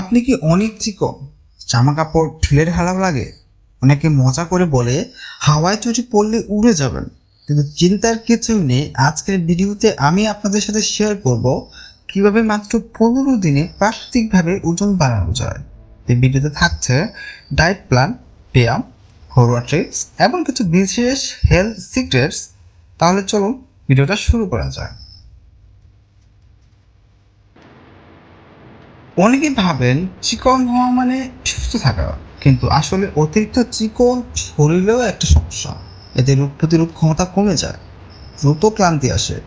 আপনি কি অনেক চিকন, জামা কাপড় ঢিলের হালাও লাগে? অনেকে মজা করে বলে হাওয়ায় চটি পড়লে উড়ে যাবেন, কিন্তু চিন্তার কিছু নেই। আজকের ভিডিওতে আমি আপনাদের সাথে শেয়ার করব কিভাবে মাত্র 15 দিনে প্রাকৃতিকভাবে ওজন বাড়ানো যায়। এই ভিডিওতে থাকছে ডায়েট প্ল্যান, ব্যায়াম, ঘরোয়া ট্রিক্স এবং কিছু বিশেষ হেলথ সিক্রেটস। তাহলে চলুন ভিডিওটা শুরু করা যায়। অনেকে ভাবেন চিকন হওয়া মানে সুস্থ থাকা, কিন্তু আসলে অতিরিক্ত চিকন শরীরেও একটা সমস্যা। এতে রোগ প্রতিরোধ ক্ষমতা কমে যায়, দ্রুত ক্লান্তি আসে,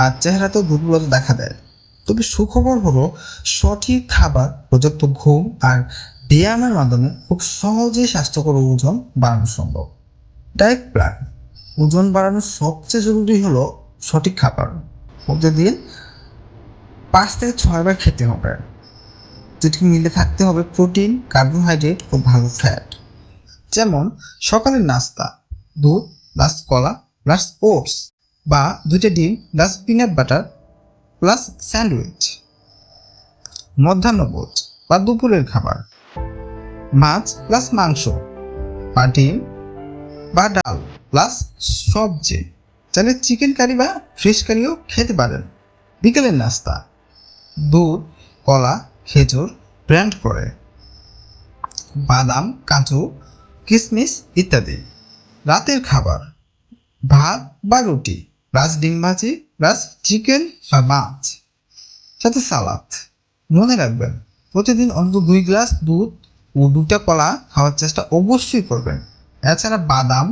আর চেহারাতেও দুর্বলতা দেখা দেয়। তবে সুখবর হলো, সঠিক খাবার, পর্যাপ্ত ঘুম আর ব্যায়ামের মাধ্যমে খুব সহজেই স্বাস্থ্যকর ওজন বাড়ানো সম্ভব। ডায়েট প্ল্যান: ওজন বাড়ানোর সবচেয়ে জরুরি হলো সঠিক খাবার। প্রতিদিন 5 থেকে 6 বার খেতে হবে, যেটি মিলে থাকতে হবে প্রোটিন, কার্বোহাইড্রেট ও ভালো ফ্যাট। যেমন সকালের নাস্তা: দুধ প্লাস কলা প্লাস ওটস, বা 2টা ডিম plus peanut butter plus sandwich. মধ্যাহ্নভোজ বা দুপুরের খাবার: মাছ প্লাস মাংস বা ডিম বা ডাল প্লাস সবজি। চাইলে চিকেন কারি বা ফিশ কারিও খেতে পারেন। বিকেলের নাস্তা: দুধ, কলা, খেজুর ব্লেন্ড করে, বাদাম, কাজু, কিশমিশ ইত্যাদি। রাতের খাবার: ভাত বা রুটি প্লাস ডিম ভাজি প্লাস চিকেন বা মাছ, সাথে সালাদ। মনে রাখবেন, প্রতিদিন অন্তত 2 গ্লাস দুধ ও 2টা কলা খাওয়ার চেষ্টা অবশ্যই করবেন। এছাড়া বাদাম,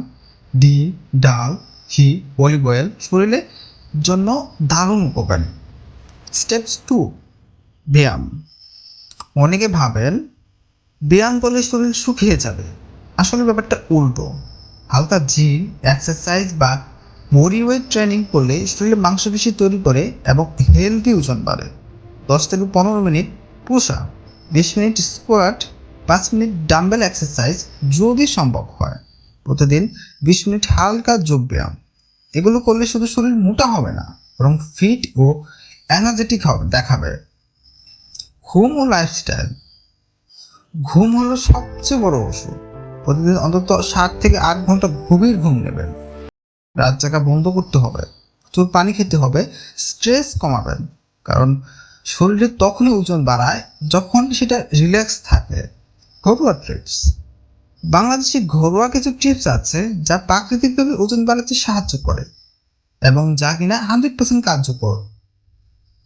ডিম, ডাল, ঘি, অলিভ অয়েল শরীরের জন্য দারুণ উপকারী। স্টেপস 2: ব্যায়াম। অনেকে ভাবেন ব্যায়াম করলে শরীর শুকিয়ে যাবে, আসলে ব্যাপারটা উল্টো। হালকা জিম, এক্সারসাইজ বা বডি ওয়েট ট্রেনিং করলে শরীরে মাংসপেশি তৈরি করে এবং হেলদি ওজন বাড়ে। 10 থেকে 15 minute push up, 20 minute squat, 5 minute dumbbell exercise যদি সম্ভব হয়। প্রতিদিন 20 মিনিট হালকা যোগ ব্যায়াম। এগুলো করলে শুধু শরীর মোটা হবে না, বরং ফিট ও এনার্জেটিক হবে দেখাবে। ঘুম ও লাইফস্টাইল: ঘুম হলো সবচেয়ে বড় ওষুধ। প্রতিদিন অন্তত 7 থেকে 8 ঘন্টা গভীর ঘুম নেবেন। রাত জাগা বন্ধ করতে হবে, প্রচুর পানি খেতে হবে, স্ট্রেস কমাবেন, কারণ শরীরে তখনই ওজন বাড়ায় যখন সেটা রিল্যাক্স থাকে। ঘরোয়া ট্রিপস: বাংলাদেশি ঘরোয়া কিছু টিপস আছে যা প্রাকৃতিকভাবে ওজন বাড়াতে সাহায্য করে এবং যা কিনা 100% কার্যকর।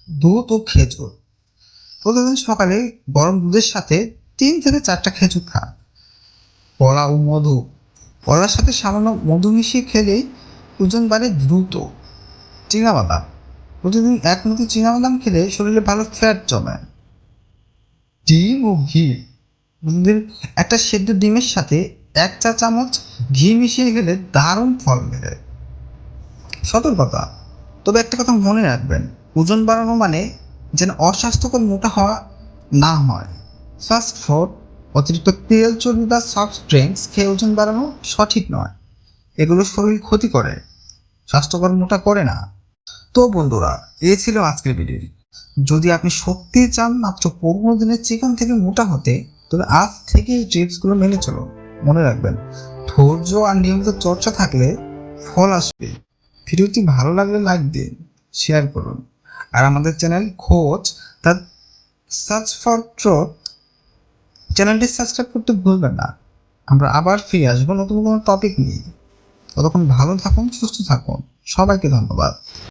দুধ ও খেজুর: প্রতিদিন সকালে গরম দুধের সাথে 3 থেকে 4টা খেজুর খান। কলা ও মধু: কলার সাথে সামান্য মধু মিশিয়ে খেলেই ওজন বাড়ে দ্রুত। চীনাবাদাম: প্রতিদিন 1 মুঠো চীনাবাদাম খেলে শরীরে ভালো ফ্যাট জমে। ডিম ও ঘি: প্রতিদিন একটা সেদ্ধ ডিমের সাথে 1 চা চামচ ঘি মিশিয়ে খেলে দারুণ ফল মেলে। সতর্কতা: তবে একটা কথা মনে রাখবেন, ওজন বাড়ানো মানে যেন অস্বাস্থ্যকর মোটা হওয়া না হয়। ফাস্ট ফুড, অতিরিক্ত তেল, চর্বি বা সফট ড্রিঙ্কস খেয়ে ওজন বাড়ানো সঠিক নয়। এগুলো শরীর ক্ষতি করে, স্বাস্থ্যকর মোটা করে না। তো বন্ধুরা, এই ছিল আজকের ভিডিও। যদি আপনি সত্যি চান মাত্র 15 দিনের চিকন থেকে মোটা হতে, তবে আজ থেকে এই টিপসগুলো মেনে চলুন। মনে রাখবেন, ধৈর্য আর নিয়মিত চর্চা থাকলে ফল আসবে। ভিডিওটি ভালো লাগলে লাইক দিন, শেয়ার করুন, আর আমাদের চ্যানেল খোঁজ তার সার্চ ফর ট্রুথ চ্যানেলটি সাবস্ক্রাইব করতে ভুলবেন না। আমরা আবার ফিরে আসবো নতুন কোনো টপিক নিয়ে। ততক্ষণ ভালো থাকুন, সুস্থ থাকুন। সবাইকে ধন্যবাদ।